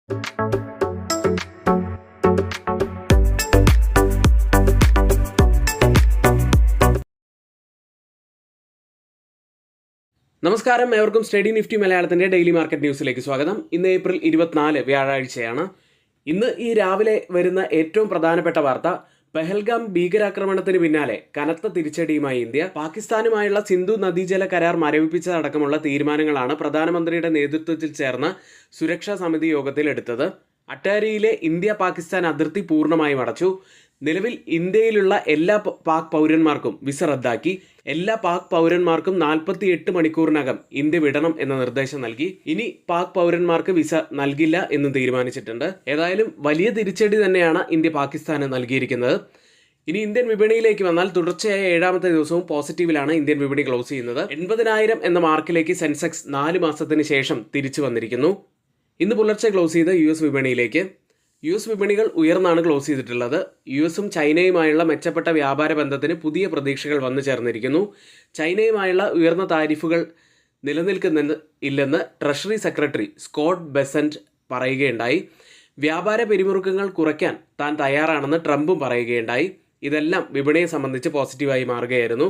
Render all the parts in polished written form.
നമസ്കാരം, ഏവർക്കും study Nifty മലയാളത്തിൻ്റെ ഡെയിലി മാർക്കറ്റ് ന്യൂസിലേക്ക് സ്വാഗതം. ഇന്ന് ഏപ്രിൽ 24 വ്യാഴാഴ്ചയാണ്. ഇന്ന് ഈ രാവിലെ വരുന്ന ഏറ്റവും പ്രധാനപ്പെട്ട വാർത്ത, പെഹൽഗാം ഭീകരാക്രമണത്തിന് പിന്നാലെ കനത്ത തിരിച്ചടിയുമായി ഇന്ത്യ പാകിസ്ഥാനുമായുള്ള സിന്ധു നദീജല കരാർ മരവിപ്പിച്ചതടക്കമുള്ള തീരുമാനങ്ങളാണ് പ്രധാനമന്ത്രിയുടെ നേതൃത്വത്തിൽ ചേർന്ന സുരക്ഷാ സമിതി യോഗത്തിൽ എടുത്തത്. അട്ടാരിയിലെ ഇന്ത്യ പാകിസ്ഥാൻ അതിർത്തി പൂർണ്ണമായും അടച്ചു. നിലവിൽ ഇന്ത്യയിലുള്ള എല്ലാ പാക് പൗരന്മാർക്കും വിസ റദ്ദാക്കി. എല്ലാ പാക് പൗരന്മാർക്കും 48 മണിക്കൂറിനകം ഇന്ത്യ വിടണം എന്ന നിർദ്ദേശം നൽകി. ഇനി പാക് പൗരന്മാർക്ക് വിസ നൽകില്ല എന്നും തീരുമാനിച്ചിട്ടുണ്ട്. ഏതായാലും വലിയ തിരിച്ചടി തന്നെയാണ് ഇന്ത്യ പാകിസ്ഥാന് നൽകിയിരിക്കുന്നത്. ഇനി ഇന്ത്യൻ വിപണിയിലേക്ക് വന്നാൽ തുടർച്ചയായ 7ാമത്തെ ദിവസവും പോസിറ്റീവിലാണ് ഇന്ത്യൻ വിപണി ക്ലോസ് ചെയ്യുന്നത്. 80,000 എന്ന മാർക്കിലേക്ക് സെൻസെക്സ് 4 മാസത്തിന് ശേഷം തിരിച്ചു വന്നിരിക്കുന്നു. ഇന്ന് പുലർച്ചെ ക്ലോസ് ചെയ്ത US വിപണിയിലേക്ക്. US വിപണികൾ ഉയർന്നാണ് ക്ലോസ് ചെയ്തിട്ടുള്ളത്. US-ഉം ചൈനയുമായുള്ള മെച്ചപ്പെട്ട വ്യാപാര ബന്ധത്തിന് പുതിയ പ്രതീക്ഷകൾ വന്നു ചേർന്നിരിക്കുന്നു. ചൈനയുമായുള്ള ഉയർന്ന താരിഫുകൾ നിലനിൽക്കുന്നില്ലെന്ന് ട്രഷറി സെക്രട്ടറി സ്കോട്ട് ബെസന്റ് പറയുകയുണ്ടായി. വ്യാപാര പിരിമുറുക്കങ്ങൾ കുറയ്ക്കാൻ താൻ തയ്യാറാണെന്ന് ട്രംപും പറയുകയുണ്ടായി. ഇതെല്ലാം വിപണിയെ സംബന്ധിച്ച് പോസിറ്റീവായി മാറുകയായിരുന്നു.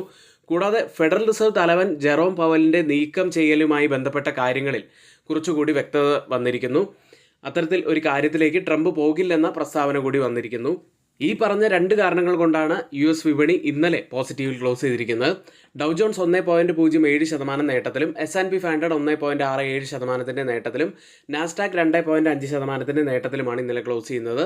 കൂടാതെ ഫെഡറൽ റിസർവ് തലവൻ ജെറോം പവലിൻ്റെ നീക്കം ചെയ്യലുമായി ബന്ധപ്പെട്ട കാര്യങ്ങളിൽ കുറച്ചുകൂടി വ്യക്തത വന്നിരിക്കുന്നു. അത്തരത്തിൽ ഒരു കാര്യത്തിലേക്ക് ട്രംപ് പോകില്ലെന്ന പ്രസ്താവന കൂടി വന്നിരിക്കുന്നു. ഈ പറഞ്ഞ 2 കാരണങ്ങൾ കൊണ്ടാണ് US വിപണി ഇന്നലെ പോസിറ്റീവിൽ ക്ലോസ് ചെയ്തിരിക്കുന്നത്. ഡൗ ജോൺസ് 1.07% നേട്ടത്തിലും S&P 500 1.67% നേട്ടത്തിലും നാസ്ഡാക്ക് 2.5% നേട്ടത്തിലുമാണ് ഇന്നലെ ക്ലോസ് ചെയ്യുന്നത്.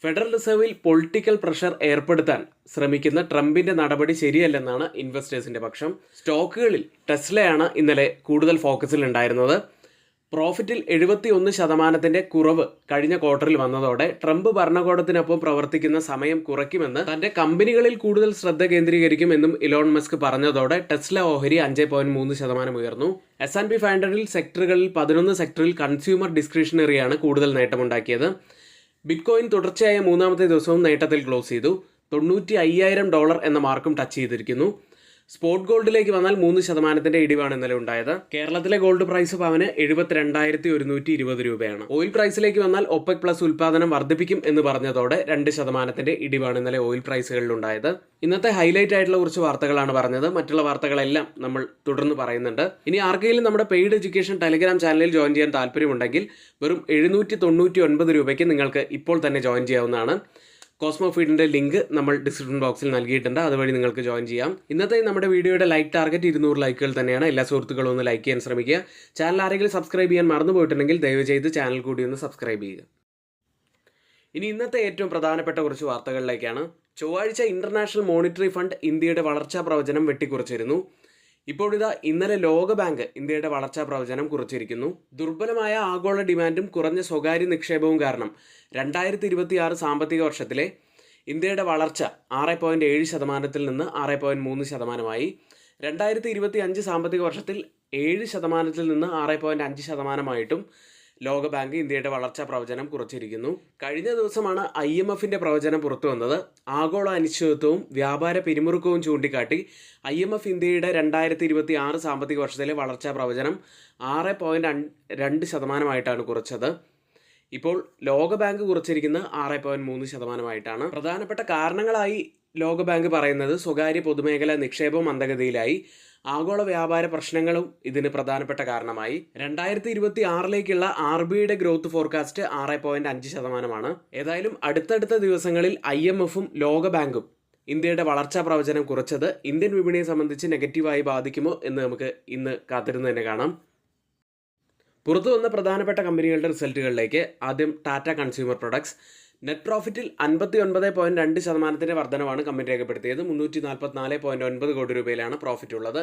ഫെഡറൽ റിസർവിൽ പൊളിറ്റിക്കൽ പ്രഷർ ഏർപ്പെടുത്താൻ ശ്രമിക്കുന്ന ട്രംപിന്റെ നടപടി ശരിയല്ലെന്നാണ് ഇൻവെസ്റ്റേഴ്സിന്റെ പക്ഷം. സ്റ്റോക്കുകളിൽ ടെസ്ലയാണ് ഇന്നലെ കൂടുതൽ ഫോക്കസിൽ ഉണ്ടായിരുന്നത്. പ്രോഫിറ്റിൽ 71% കുറവ് കഴിഞ്ഞ ക്വാർട്ടറിൽ വന്നതോടെ ട്രംപ് ഭരണകൂടത്തിനൊപ്പം പ്രവർത്തിക്കുന്ന സമയം കുറയ്ക്കുമെന്ന് തന്റെ കമ്പനികളിൽ കൂടുതൽ ശ്രദ്ധ കേന്ദ്രീകരിക്കുമെന്നും ഇലോൺ മസ്ക് പറഞ്ഞതോടെ ടെസ്ല ഓഹരി 5.3% ഉയർന്നു. S&P 500 സെക്ടറുകളിൽ 11 സെക്ടറിൽ കൺസ്യൂമർ ഡിസ്ക്രിഷണറിയാണ് കൂടുതൽ നേട്ടമുണ്ടാക്കിയത്. ബിറ്റ്കോയിൻ തുടർച്ചയായ 3ാമത്തെ ദിവസവും നേട്ടത്തിൽ ക്ലോസ് ചെയ്തു. $95,000 എന്ന മാർക്കും ടച്ച് ചെയ്തിരിക്കുന്നു. സ്പോട്ട് ഗോൾഡിലേക്ക് വന്നാൽ 3% ഇടിവാണ് ഇന്നലെ ഉണ്ടായത്. കേരളത്തിലെ ഗോൾഡ് പ്രൈസ് പവന് 72,120 രൂപയാണ്. ഓയിൽ പ്രൈസിലേക്ക് വന്നാൽ OPEC പ്ലസ് ഉൽപ്പാദനം വർദ്ധിപ്പിക്കും എന്ന് പറഞ്ഞതോടെ 2% ഇടിവാണ് ഇന്നലെ ഓയിൽ പ്രൈസുകളിൽ ഉണ്ടായത്. ഇന്നത്തെ ഹൈലൈറ്റ് ആയിട്ടുള്ള കുറച്ച് വാർത്തകളാണ് പറഞ്ഞത്. മറ്റുള്ള വാർത്തകളെല്ലാം നമ്മൾ തുടർന്ന് പറയുന്നുണ്ട്. ഇനി ആർക്കെങ്കിലും നമ്മുടെ പെയ്ഡ് എഡ്യൂക്കേഷൻ ടെലിഗ്രാം ചാനലിൽ ജോയിൻ ചെയ്യാൻ താല്പര്യമുണ്ടെങ്കിൽ വെറും 799 രൂപയ്ക്ക് നിങ്ങൾക്ക് ഇപ്പോൾ തന്നെ ജോയിൻ ചെയ്യാവുന്നതാണ്. കോസ്മോ ഫീഡിൻ്റെ ലിങ്ക് നമ്മൾ ഡിസ്ക്രിപ്ഷൻ ബോക്സിൽ നൽകിയിട്ടുണ്ട്. അതുവഴി നിങ്ങൾക്ക് ജോയിൻ ചെയ്യാം. ഇന്നത്തെ നമ്മുടെ വീഡിയോയുടെ ലൈക്ക് ടാർഗറ്റ് 200 ലൈക്കുകൾ തന്നെയാണ്. എല്ലാ സുഹൃത്തുക്കളും ഒന്ന് ലൈക്ക് ചെയ്യാൻ ശ്രമിക്കുക. ചാനൽ ആരെങ്കിലും സബ്സ്ക്രൈബ് ചെയ്യാൻ മറന്നു പോയിട്ടുണ്ടെങ്കിൽ ദയവ് ചെയ്ത് ചാനൽ കൂടി ഒന്ന് സബ്സ്ക്രൈബ് ചെയ്യുക. ഇനി ഇന്നത്തെ ഏറ്റവും പ്രധാനപ്പെട്ട കുറച്ച് വാർത്തകളിലേക്കാണ്. ചൊവ്വാഴ്ച ഇന്റർനാഷണൽ മോണിറ്ററി ഫണ്ട് ഇന്ത്യയുടെ വളർച്ചാ പ്രവചനം വെട്ടിക്കുറച്ചിരുന്നു. ഇപ്പോഴിതാ ഇന്നലെ ലോകബാങ്ക് ഇന്ത്യയുടെ വളർച്ചാ പ്രവചനം കുറിച്ചിരിക്കുന്നു. ദുർബലമായ ആഗോള ഡിമാൻഡും കുറഞ്ഞ സ്വകാര്യ നിക്ഷേപവും കാരണം 2026 സാമ്പത്തിക വർഷത്തിലെ ഇന്ത്യയുടെ വളർച്ച 6.7% നിന്ന് 6.3%. 2025 സാമ്പത്തിക വർഷത്തിൽ 7% നിന്ന് 6.5%. ലോകബാങ്ക് ഇന്ത്യയുടെ വളർച്ചാ പ്രവചനം കുറച്ചിരിക്കുന്നു. കഴിഞ്ഞ ദിവസമാണ് IMFന്റെ പ്രവചനം പുറത്തു വന്നത്. ആഗോള അനിശ്ചിതത്വവും വ്യാപാര പിരിമുറുക്കവും ചൂണ്ടിക്കാട്ടി IMF ഇന്ത്യയുടെ 2026 സാമ്പത്തിക വർഷത്തിലെ വളർച്ചാ പ്രവചനം 6.2% കുറച്ചത്. ഇപ്പോൾ ലോകബാങ്ക് കുറച്ചിരിക്കുന്നത് 6.3%. പ്രധാനപ്പെട്ട കാരണങ്ങളായി ലോകബാങ്ക് പറയുന്നത് സ്വകാര്യ പൊതുമേഖലാ നിക്ഷേപം മന്ദഗതിയിലായി. ആഗോള വ്യാപാര പ്രശ്നങ്ങളും ഇതിന് പ്രധാനപ്പെട്ട കാരണമായി. 2026ലേക്കുള്ള RBIയുടെ ഗ്രോത്ത് ഫോർകാസ്റ്റ് 6.5%. ഏതായാലും അടുത്തടുത്ത ദിവസങ്ങളിൽ IMFും ലോകബാങ്കും ഇന്ത്യയുടെ വളർച്ചാ പ്രവചനം കുറച്ചത് ഇന്ത്യൻ വിപണിയെ സംബന്ധിച്ച് നെഗറ്റീവായി ബാധിക്കുമോ എന്ന് നമുക്ക് ഇന്ന് കാത്തിരുന്ന് തന്നെ കാണാം. പുറത്തു വന്ന പ്രധാനപ്പെട്ട കമ്പനികളുടെ റിസൾട്ടുകളിലേക്ക്. ആദ്യം ടാറ്റ കൺസ്യൂമർ പ്രൊഡക്ട്സ്. നെറ്റ് പ്രോഫിറ്റിൽ 59.2% വർധനവാണ് കമ്പനി രേഖപ്പെടുത്തിയത്. 344.9 കോടി രൂപയിലാണ് പ്രോഫിറ്റ് ഉള്ളത്.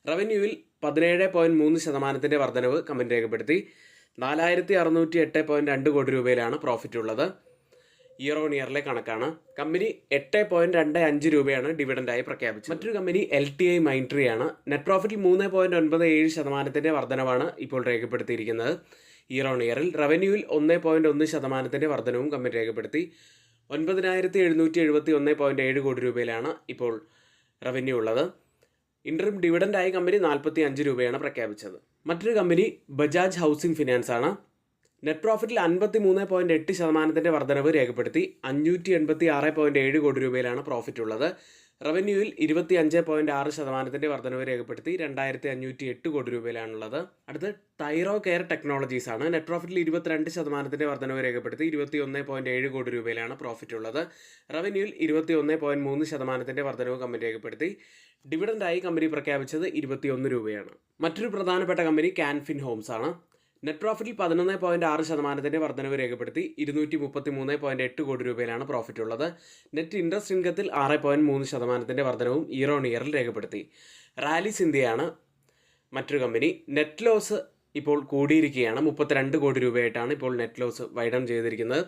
റവന്യൂവിൽ 17.3% വർധനവ് കമ്പനി രേഖപ്പെടുത്തി. 4608.2 കോടി രൂപയിലാണ് പ്രോഫിറ്റ് ഉള്ളത്. ഇയർ ഓൺ ഇയറിലെ കണക്കാണ്. കമ്പനി 8.25 രൂപയാണ് ഡിവിഡൻഡായി പ്രഖ്യാപിച്ചത്. മറ്റൊരു കമ്പനി LTI മൈൻട്രി ആണ്. നെറ്റ് പ്രോഫിറ്റിൽ 3.97% വർധനവാണ് ഇപ്പോൾ രേഖപ്പെടുത്തിയിരിക്കുന്നത്. ഇയർ ഓൺ ഇയറിൽ റവന്യൂവിൽ 1.1% വർധനവും കമ്പനി രേഖപ്പെടുത്തി. 9771.7 കോടി രൂപയിലാണ് ഇപ്പോൾ റവന്യൂ ഉള്ളത്. ഇൻട്രിം ഡിവിഡൻഡായി കമ്പനി 45 രൂപയാണ് പ്രഖ്യാപിച്ചത്. മറ്റൊരു കമ്പനി ബജാജ് ഹൗസിംഗ് ഫിനാൻസ് ആണ്. നെറ്റ് പ്രോഫിറ്റിൽ 53.8% വർധനവ് രേഖപ്പെടുത്തി 586.7 കോടി രൂപയിലാണ് പ്രോഫിറ്റ് ഉള്ളത്. റവന്യൂവിൽ 25.6% വർധനവ് രേഖപ്പെടുത്തി 2508 കോടി രൂപയിലാണുള്ളത്. അടുത്ത് തൈറോ കെയർ ടെക്നോളജീസ് ആണ്. നെറ്റ് പ്രോഫിറ്റിൽ 22% വർധനവ് രേഖപ്പെടുത്തി 21.7 കോടി രൂപയിലാണ് പ്രോഫിറ്റ് ഉള്ളത്. റവന്യൂവിൽ 21.3% വർധനവ് കമ്പനി രേഖപ്പെടുത്തി. ഡിവിഡൻഡായി കമ്പനി പ്രഖ്യാപിച്ചത് 21 രൂപയാണ്. മറ്റൊരു പ്രധാനപ്പെട്ട കമ്പനി കാൻഫിൻ ഹോംസ് ആണ്. നെറ്റ് പ്രോഫിറ്റിൽ 11.6% വർധനവ് രേഖപ്പെടുത്തി 233.8 കോടി രൂപയിലാണ് പ്രോഫിറ്റ് ഉള്ളത്. നെറ്റ് ഇൻട്രസ്റ്റ് ഇൻകത്തിൽ 6.3% വർധനവും ഇയർ ഓൺ ഇയറിൽ രേഖപ്പെടുത്തി. റാലിസ് ഇന്ത്യയാണ് മറ്റൊരു കമ്പനി. നെറ്റ് ലോസ് ഇപ്പോൾ കൂടിയിരിക്കുകയാണ്. 32 കോടി രൂപയായിട്ടാണ് ഇപ്പോൾ നെറ്റ് ലോസ് വൈഡൻ ചെയ്തിരിക്കുന്നത്.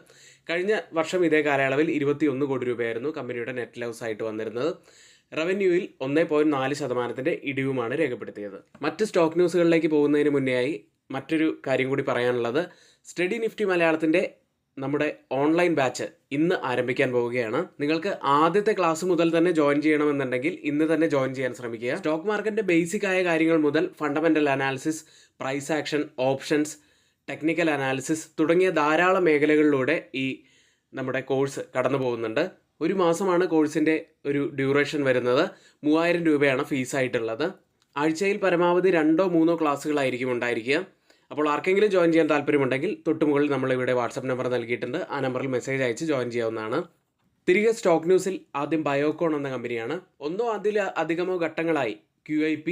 കഴിഞ്ഞ വർഷം ഇതേ കാലയളവിൽ 21 കോടി രൂപയായിരുന്നു കമ്പനിയുടെ നെറ്റ് ലോസ് ആയിട്ട് വന്നിരുന്നത്. റവന്യൂവിൽ 1.4% ഇടിവുമാണ് രേഖപ്പെടുത്തിയത്. മറ്റ് സ്റ്റോക്ക് ന്യൂസുകളിലേക്ക് പോകുന്നതിന് മുന്നേയായി മറ്റൊരു കാര്യം കൂടി പറയാനുള്ളത്, സ്റ്റഡി നിഫ്റ്റി മലയാളത്തിൻ്റെ നമ്മുടെ ഓൺലൈൻ ബാച്ച് ഇന്ന് ആരംഭിക്കാൻ പോവുകയാണ്. നിങ്ങൾക്ക് ആദ്യത്തെ ക്ലാസ് മുതൽ തന്നെ ജോയിൻ ചെയ്യണമെന്നുണ്ടെങ്കിൽ ഇന്ന് തന്നെ ജോയിൻ ചെയ്യാൻ ശ്രമിക്കുക. സ്റ്റോക്ക് മാർക്കറ്റിൻ്റെ ബേസിക് ആയ കാര്യങ്ങൾ മുതൽ fundamental analysis, price action, options, technical analysis തുടങ്ങിയ ധാരാളം മേഖലകളിലൂടെ ഈ നമ്മുടെ കോഴ്സ് കടന്നു പോകുന്നുണ്ട്. ഒരു മാസമാണ് കോഴ്സിൻ്റെ ഒരു ഡ്യൂറേഷൻ വരുന്നത്. 3000 രൂപയാണ് ഫീസായിട്ടുള്ളത്. ആഴ്ചയിൽ പരമാവധി 2-3 ക്ലാസ്സുകളായിരിക്കും ഉണ്ടായിരിക്കുക. അപ്പോൾ ആർക്കെങ്കിലും ജോയിൻ ചെയ്യാൻ താല്പര്യമുണ്ടെങ്കിൽ തൊട്ടുമുകളിൽ നമ്മളിവിടെ വാട്സപ്പ് നമ്പർ നൽകിയിട്ടുണ്ട്. ആ നമ്പറിൽ മെസ്സേജ് അയച്ച് ജോയിൻ ചെയ്യാവുന്നതാണ്. തിരികെ സ്റ്റോക്ക് ന്യൂസിൽ ആദ്യം ബയോകോൺ എന്ന കമ്പനിയാണ്. ഒന്നോ അതിലധികമോ ഘട്ടങ്ങളായി QIP,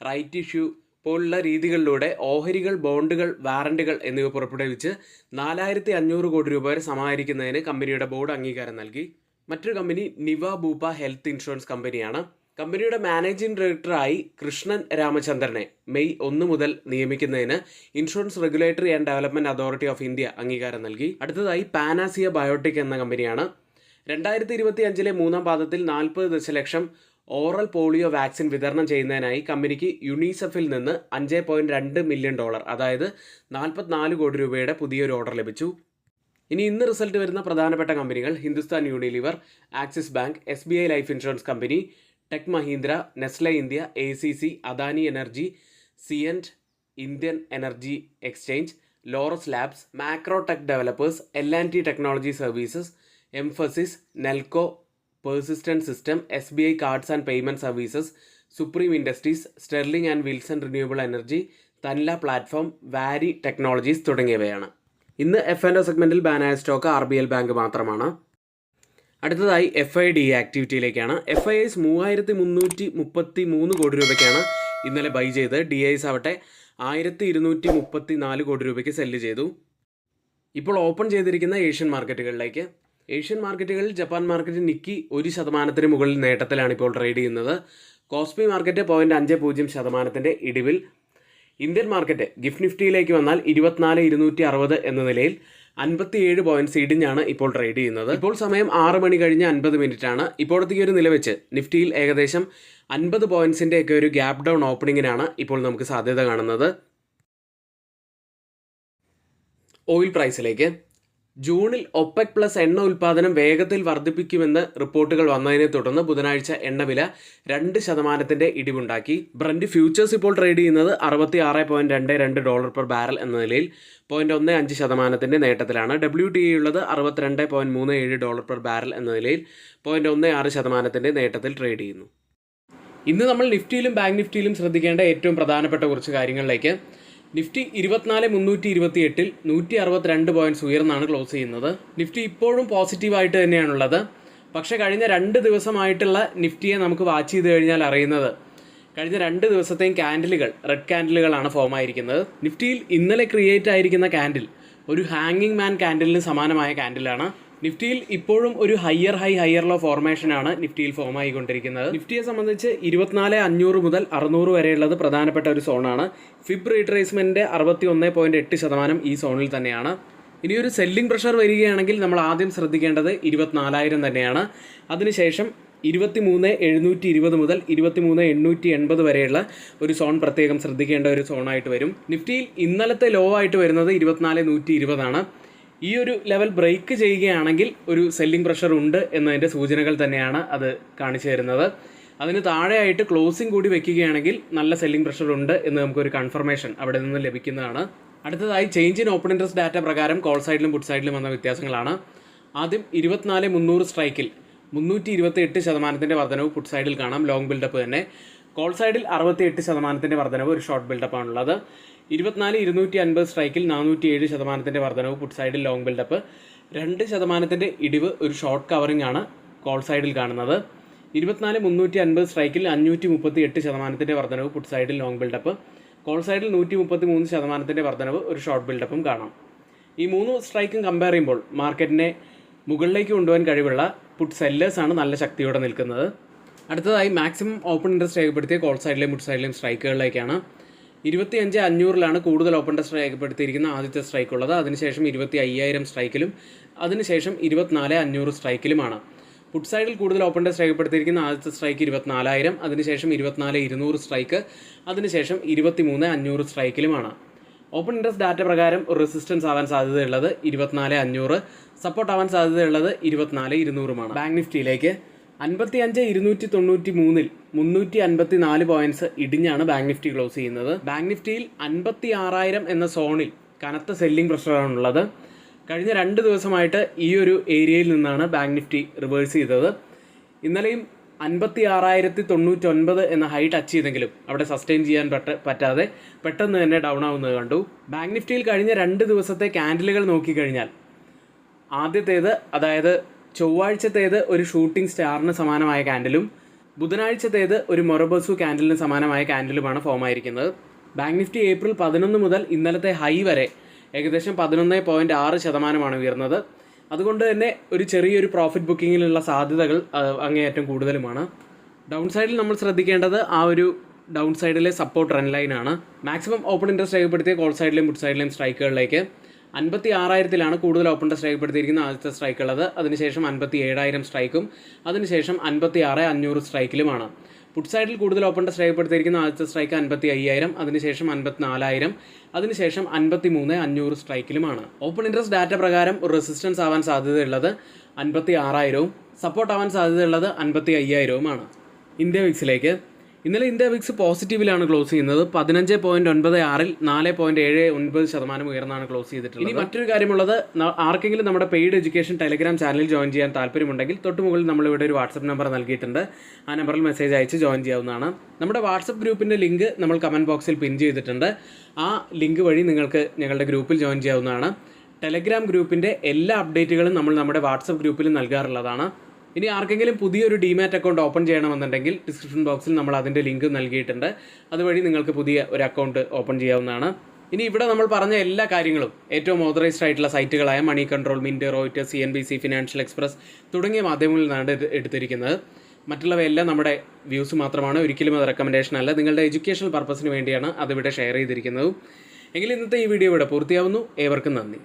റൈറ്റ് ഇഷ്യൂ പോലുള്ള രീതികളിലൂടെ ഓഹരികൾ, ബോണ്ടുകൾ, വാറണ്ടുകൾ എന്നിവ പുറപ്പെടുവിച്ച് 4500 കോടി രൂപ വരെ സമാഹരിക്കുന്നതിന് കമ്പനിയുടെ ബോർഡ് അംഗീകാരം നൽകി. മറ്റൊരു company Niva Bupa Health Insurance കമ്പനിയാണ്. കമ്പനിയുടെ മാനേജിംഗ് ഡയറക്ടറായി കൃഷ്ണൻ രാമചന്ദ്രനെ മെയ് 1 മുതൽ നിയമിക്കുന്നതിന് Insurance Regulatory and Development Authority of India അംഗീകാരം നൽകി. അടുത്തതായി പാനാസിയ ബയോടെക് എന്ന കമ്പനിയാണ്. 2025 മൂന്നാം പാദത്തിൽ 40 ദശലക്ഷം ഓറൽ പോളിയോ വാക്സിൻ വിതരണം ചെയ്യുന്നതിനായി കമ്പനിക്ക് യുണിസെഫിൽ നിന്ന് $5.2 മില്യൺ, അതായത് 44 കോടി രൂപയുടെ പുതിയൊരു ഓർഡർ ലഭിച്ചു. ഇന്ന് റിസൾട്ട് വരുന്ന പ്രധാനപ്പെട്ട കമ്പനികൾ Hindustan Unilever, Axis Bank, SBI Life Insurance company, Tech Mahindra, Nestle India, ACC, Adani Energy, Cyient, Indian Energy Exchange, Laurus Labs, Macrotech Developers, L&T Technology Services, Mphasis, Nelco, Persistent System, SBI Cards and Payment Services, Supreme Industries, Sterling and Wilson Renewable Energy, Tanla Platform, Waaree Technologies തുടങ്ങിയവയാണ്. ഇന്ന് F&O സെഗ്മെന്റിൽ ബാനായ stock RBL bank മാത്രമാണ്. അടുത്തതായി FIDE ആക്ടിവിറ്റിയിലേക്കാണ്. FIIs 3333 കോടി രൂപയ്ക്കാണ് ഇന്നലെ by ചെയ്ത്. DIs ആവട്ടെ 1234 കോടി രൂപയ്ക്ക് സെല്ല് ചെയ്തു. ഇപ്പോൾ ഓപ്പൺ ചെയ്തിരിക്കുന്ന ഏഷ്യൻ മാർക്കറ്റുകളിലേക്ക്. ഏഷ്യൻ മാർക്കറ്റുകളിൽ ജപ്പാൻ മാർക്കറ്റ് നിക്കി 1% മുകളിൽ നേട്ടത്തിലാണ് ഇപ്പോൾ ട്രേഡ് ചെയ്യുന്നത്. കോസ്പി മാർക്കറ്റ് 0.50% ഇടിവിൽ. ഇന്ത്യൻ മാർക്കറ്റ് ഗിഫ്റ്റ് നിഫ്റ്റിയിലേക്ക് വന്നാൽ 24,260 എന്ന നിലയിൽ 57 പോയിന്റ്സ് ഇടിഞ്ഞാണ് ഇപ്പോൾ ട്രേഡ് ചെയ്യുന്നത്. ഇപ്പോൾ സമയം 6 മണി കഴിഞ്ഞ് 50 മിനിറ്റ് ആണ്. ഇപ്പോഴത്തെ ഒരു നില വെച്ച് നിഫ്റ്റിയിൽ ഏകദേശം 50 പോയിന്റ്സിൻ്റെ ഒക്കെ ഒരു ഗ്യാപ് ഡൗൺ ഓപ്പണിങ്ങിനാണ് ഇപ്പോൾ നമുക്ക് സാധ്യത കാണുന്നത്. ഓയിൽ പ്രൈസിലേക്ക്. ജൂണിൽ OPEC പ്ലസ് എണ്ണ ഉൽപ്പാദനം വേഗത്തിൽ വർദ്ധിപ്പിക്കുമെന്ന് റിപ്പോർട്ടുകൾ വന്നതിനെ തുടർന്ന് ബുധനാഴ്ച എണ്ണവില 2% ഇടിവുണ്ടാക്കി. ബ്രന്റ് ഫ്യൂച്ചേഴ്സ് ഇപ്പോൾ ട്രേഡ് ചെയ്യുന്നത് $66.22 പെർ ബാരൽ എന്ന നിലയിൽ 0.15% നേട്ടത്തിലാണ്. WTI ഉള്ളത് $62.37 പെർ ബാരൽ എന്ന നിലയിൽ 0.16% നേട്ടത്തിൽ ട്രേഡ് ചെയ്യുന്നു. ഇന്ന് നമ്മൾ നിഫ്റ്റിയിലും ബാങ്ക് നിഫ്റ്റിയിലും ശ്രദ്ധിക്കേണ്ട ഏറ്റവും പ്രധാനപ്പെട്ട കുറച്ച് കാര്യങ്ങളിലേക്ക്. നിഫ്റ്റി 24,328-ൽ 162 പോയിന്റ്സ് ഉയർന്നാണ് ക്ലോസ് ചെയ്യുന്നത്. നിഫ്റ്റി ഇപ്പോഴും പോസിറ്റീവായിട്ട് തന്നെയാണുള്ളത്. പക്ഷേ കഴിഞ്ഞ 2 ദിവസമായിട്ടുള്ള നിഫ്റ്റിയെ നമുക്ക് വാച്ച് ചെയ്ത് കഴിഞ്ഞാൽ അറിയുന്നത് കഴിഞ്ഞ 2 ദിവസത്തെയും ക്യാൻഡിലുകൾ റെഡ് ക്യാൻഡിലുകളാണ് ഫോം ആയിരിക്കുന്നത്. നിഫ്റ്റിയിൽ ഇന്നലെ ക്രിയേറ്റ് ആയിരിക്കുന്ന ക്യാൻഡിൽ ഒരു ഹാങ്ങിങ് മാൻ ക്യാൻഡിലിന് സമാനമായ ക്യാൻഡിലാണ്. നിഫ്റ്റിയിൽ ഇപ്പോഴും ഒരു ഹയർ ലോ ഫോർമേഷനാണ് നിഫ്റ്റിയിൽ ഫോം ആയിക്കൊണ്ടിരിക്കുന്നത്. നിഫ്റ്റിയെ സംബന്ധിച്ച് 24,500 മുതൽ 600 വരെയുള്ളത് പ്രധാനപ്പെട്ട ഒരു സോണാണ്. ഫിബ് റീട്രേസ്മെൻറ്റിൻ്റെ 61.8% ഈ സോണിൽ തന്നെയാണ്. ഇനിയൊരു സെല്ലിംഗ് പ്രഷർ വരികയാണെങ്കിൽ നമ്മൾ ആദ്യം ശ്രദ്ധിക്കേണ്ടത് 24,000 തന്നെയാണ്. അതിനുശേഷം 23,720 മുതൽ 23,880 വരെയുള്ള ഒരു സോൺ പ്രത്യേകം ശ്രദ്ധിക്കേണ്ട ഒരു സോണായിട്ട് വരും. നിഫ്റ്റിയിൽ ഇന്നലത്തെ ലോ ആയിട്ട് വരുന്നത് 24,120 ഈ ഒരു ലെവൽ ബ്രേക്ക് ചെയ്യുകയാണെങ്കിൽ ഒരു സെല്ലിംഗ് പ്രഷർ ഉണ്ട് എന്നതിൻ്റെ സൂചനകൾ തന്നെയാണ് അത് കാണിച്ചു തരുന്നത്. അതിന് താഴെയായിട്ട് ക്ലോസിംഗ് കൂടി വെക്കുകയാണെങ്കിൽ നല്ല സെല്ലിംഗ് പ്രഷർ ഉണ്ട് എന്ന് നമുക്കൊരു കൺഫർമേഷൻ അവിടെ നിന്ന് ലഭിക്കുന്നതാണ്. അടുത്തതായി change in open interest data പ്രകാരം കോൾ സൈഡിലും പുട്ട് സൈഡിലും വന്ന വ്യത്യാസങ്ങളാണ്. ആദ്യം 24-300 സ്ട്രൈക്കിൽ 328% വർധനവ് പുട്ട് സൈഡിൽ കാണാം, ലോങ് ബിൽഡപ്പ് തന്നെ. കോൾ സൈഡിൽ 68% വർധനവ്, ഒരു ഷോർട്ട് ബിൽഡപ്പാണുള്ളത്. 24-250 സ്ട്രൈക്കിൽ 407% വർധനവ്, പുട്ട് സൈഡിൽ ലോങ് ബിൽഡപ്പ്. 2% ഇടിവ്, ഒരു ഷോർട്ട് കവറിംഗ് ആണ് കോൾ സൈഡിൽ കാണുന്നത്. 24-350 സ്ട്രൈക്കിൽ 538% വർധനവ്, പുട്ട് സൈഡിൽ ലോങ് ബിൽഡപ്പ്. കോൾ സൈഡിൽ 133% വർധനവ്, ഒരു ഷോർട്ട് ബിൽഡപ്പും കാണാം. ഈ 3 സ്ട്രൈക്കും കമ്പയർ ചെയ്യുമ്പോൾ മാർക്കറ്റിനെ മുകളിലേക്ക് കൊണ്ടുപോകാൻ കഴിവുള്ള പുട്ട് സെല്ലേഴ്സാണ് നല്ല ശക്തിയോടെ നിൽക്കുന്നത്. അടുത്തതായി മാക്സിമം ഓപ്പൺ ഇൻട്രസ്റ്റ് രേഖപ്പെടുത്തിയ കോൾ സൈഡിലെയും പുട്ട് സൈഡിലെയും സ്ട്രൈക്കുകളിലേക്കാണ്. 25,500 ഓപ്പൺ ഇൻട്രസ്റ്റ് രേഖപ്പെടുത്തിയിരിക്കുന്ന ആദ്യത്തെ സ്ട്രൈക്ക് ഉള്ളത്. അതിനുശേഷം 25,000 സ്ട്രൈക്കിലും അതിനുശേഷം 24,500 സ്ട്രൈക്കിലുമാണ്. പുട്ട് സൈഡിൽ കൂടുതൽ ഓപ്പൺ ഇൻട്രസ്റ്റ് രേഖപ്പെടുത്തിയിരിക്കുന്ന ആദ്യത്തെ സ്ട്രൈക്ക് 24,000, അതിനുശേഷം 24,200 സ്ട്രൈക്ക്, അതിനുശേഷം 23,500 സ്ട്രൈക്കിലുമാണ്. ഓപ്പൺ ഇൻട്രസ്റ്റ് ഡാറ്റ പ്രകാരം ഒരു റെസിസ്റ്റൻസ് ആവാൻ സാധ്യതയുള്ളത് 24,500, സപ്പോർട്ട് ആവാൻ സാധ്യതയുള്ളത് 24,200മാണ്. ബാങ്ക് നിഫ്റ്റിയിലേക്ക് 55,293 354 പോയിന്റ്സ് ഇടിഞ്ഞാണ് ബാങ്ക് നിഫ്റ്റി ക്ലോസ് ചെയ്യുന്നത്. ബാങ്ക് നിഫ്റ്റിയിൽ 56,000 എന്ന സോണിൽ കനത്ത സെല്ലിംഗ് പ്രഷറാണുള്ളത്. കഴിഞ്ഞ 2 ദിവസമായിട്ട് ഈ ഒരു ഏരിയയിൽ നിന്നാണ് ബാങ്ക് നിഫ്റ്റി റിവേഴ്സ് ചെയ്തത്. ഇന്നലെയും 56,099 എന്ന ഹൈ ടച്ച് ചെയ്തെങ്കിലും അവിടെ സസ്റ്റെയിൻ ചെയ്യാൻ പറ്റാതെ പെട്ടെന്ന് തന്നെ ഡൗൺ ആവുന്നത് കണ്ടു. ബാങ്ക് നിഫ്റ്റിയിൽ കഴിഞ്ഞ 2 ദിവസത്തെ ക്യാൻഡിലുകൾ നോക്കിക്കഴിഞ്ഞാൽ ആദ്യത്തേത്, അതായത് ചൊവ്വാഴ്ചത്തേത് ഒരു ഷൂട്ടിംഗ് സ്റ്റാറിന് സമാനമായ ക്യാൻഡിലും ബുധനാഴ്ചത്തേത് ഒരു മൊറബസു ക്യാൻഡിലിന് സമാനമായ ക്യാൻഡിലുമാണ് ഫോം ആയിരിക്കുന്നത്. ബാങ്ക് നിഫ്റ്റി ഏപ്രിൽ 11 മുതൽ ഇന്നലത്തെ ഹൈ വരെ ഏകദേശം 11.6% ഉയർന്നത്. അതുകൊണ്ട് തന്നെ ഒരു ചെറിയൊരു പ്രോഫിറ്റ് ബുക്കിങ്ങിലുള്ള സാധ്യതകൾ അങ്ങേയറ്റം കൂടുതലുമാണ്. ഡൗൺ സൈഡിൽ നമ്മൾ ശ്രദ്ധിക്കേണ്ടത് ആ ഒരു ഡൗൺ സൈഡിലെ സപ്പോർട്ട് ട്രെൻഡ് ലൈനാണ്. മാക്സിമം ഓപ്പൺ ഇൻട്രസ്റ്റ് രേഖപ്പെടുത്തിയ കോൾ സൈഡിലെയും പുട്ട് സൈഡിലെയും സ്ട്രൈക്കുകളിലേക്ക് 56,000 കൂടുതൽ ഓപ്പൺ ഇൻട്രസ്റ്റ് രേഖപ്പെടുത്തിയിരിക്കുന്ന ആദ്യത്തെ സ്ട്രൈക്ക് ഉള്ളത്. അതിനുശേഷം 57,000 സ്ട്രൈക്കും അതിനുശേഷം 56,500 സ്ട്രൈക്കിലുമാണ്. പുട്ട് സൈഡിൽ കൂടുതൽ ഓപ്പൺ ഇൻട്രസ്റ്റ് രേഖപ്പെടുത്തിയിരിക്കുന്ന ആദ്യത്തെ സ്ട്രൈക്ക് 55,000, അതിനുശേഷം 54,000, അതിനുശേഷം 53,500 സ്ട്രൈക്കിലുമാണ്. ഓപ്പൺ ഇൻട്രസ്റ്റ് ഡാറ്റ പ്രകാരം ഒരു റെസിസ്റ്റൻസ് ആവാൻ സാധ്യതയുള്ളത് 56,000, സപ്പോർട്ട് ആവാൻ സാധ്യതയുള്ളത് 55,000മാണ്. ഇന്ത്യ വിക്സിലേക്ക് ഇന്നലെ ഇന്ത്യ വിക്സ് പോസിറ്റീവിലാണ് ക്ലോസ് ചെയ്യുന്നത്. 15.96-ൽ 4.79% ഉയർന്നാണ് ക്ലോസ് ചെയ്തിട്ടുള്ളത്. ഇനി മറ്റൊരു കാര്യമുള്ളത്, ആർക്കെങ്കിലും നമ്മുടെ പെയ്ഡ് എഡ്യൂക്കേഷൻ ടെലഗ്രാം ചാനലിൽ ജോയിൻ ചെയ്യാൻ താല്പര്യമുണ്ടെങ്കിൽ തൊട്ടുമുകളിൽ നമ്മളിവിടെ ഒരു വാട്സപ്പ് നമ്പർ നൽകിയിട്ടുണ്ട്. ആ നമ്പറിൽ മെസ്സേജ് അയച്ച് ജോയിൻ ചെയ്യാവുന്നതാണ്. നമ്മുടെ വാട്സപ്പ് ഗ്രൂപ്പിൻ്റെ ലിങ്ക് നമ്മൾ കമൻറ്റ് ബോക്സിൽ പിൻ ചെയ്തിട്ടുണ്ട്. ആ ലിങ്ക് വഴി നിങ്ങൾക്ക് ഞങ്ങളുടെ ഗ്രൂപ്പിൽ ജോയിൻ ചെയ്യാവുന്നതാണ്. ടെലഗ്രാം ഗ്രൂപ്പിൻ്റെ എല്ലാ അപ്ഡേറ്റുകളും നമ്മൾ നമ്മുടെ വാട്സപ്പ് ഗ്രൂപ്പിൽ നൽകാറുള്ളതാണ്. ഇനി ആർക്കെങ്കിലും പുതിയൊരു ഡിമാറ്റ് അക്കൗണ്ട് ഓപ്പൺ ചെയ്യണമെന്നുണ്ടെങ്കിൽ ഡിസ്ക്രിപ്ഷൻ ബോക്സിൽ നമ്മൾ അതിൻ്റെ ലിങ്ക് നൽകിയിട്ടുണ്ട്. അതുവഴി നിങ്ങൾക്ക് പുതിയ ഒരു അക്കൗണ്ട് ഓപ്പൺ ചെയ്യാവുന്നതാണ്. ഇനി ഇവിടെ നമ്മൾ പറഞ്ഞ എല്ലാ കാര്യങ്ങളും ഏറ്റവും ഓതറൈസ്ഡ് ആയിട്ടുള്ള സൈറ്റുകളായ Moneycontrol, Mint, Reuters, CNBC, Financial Express തുടങ്ങിയ മാധ്യമങ്ങളിൽ നിന്നാണ് എടുത്തിരിക്കുന്നത്. മറ്റുള്ളവയെല്ലാം നമ്മുടെ വ്യൂസ് മാത്രമാണ്, ഒരിക്കലും അത് റെക്കമെൻഡേഷൻ അല്ല. നിങ്ങളുടെ എഡ്യൂക്കേഷണൽ പർപ്പസിന് വേണ്ടിയാണ് അതിവിടെ ഷെയർ ചെയ്തിരിക്കുന്നത്. എങ്കിൽ ഇന്നത്തെ ഈ വീഡിയോ ഇവിടെ പൂർത്തിയാവുന്നു. ഏവർക്കും നന്ദി.